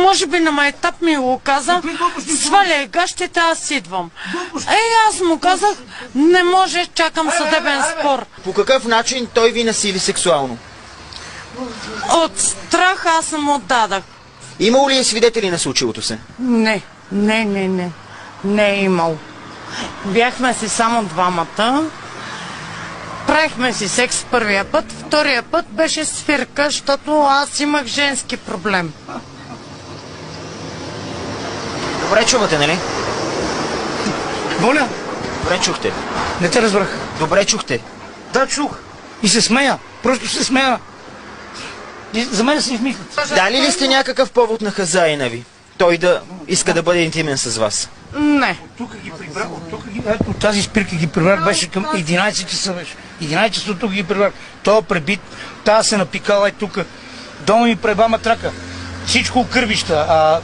Може би на майтап ми го каза, сваляй гащите, аз идвам. Аз му казах, не може, чакам съдебен спор. По какъв начин той ви насили сексуално? От страх аз съм отдадах. Имало ли е свидетели на случилото се? Не е имал. Бяхме си само двамата. Правихме си секс първия път, втория път беше свирка, защото аз имах женски проблем. Добре чувате, нали? Воля? Добре чухте. Не те разбрах. Добре чухте. Да, чух. И се смея. Просто се смея. И за мен се измислят. Дали ли сте някакъв повод на хазаина ви? Той да иска да бъде интимен с вас? Не. Тук ги прибрах, ето тази спирка ги прибрах, беше към 11 часа беше. 11 часа тук ги прибрах. Той е пребит, тази се напикала и тук. Дома ми преба матрака. Всичко кървища.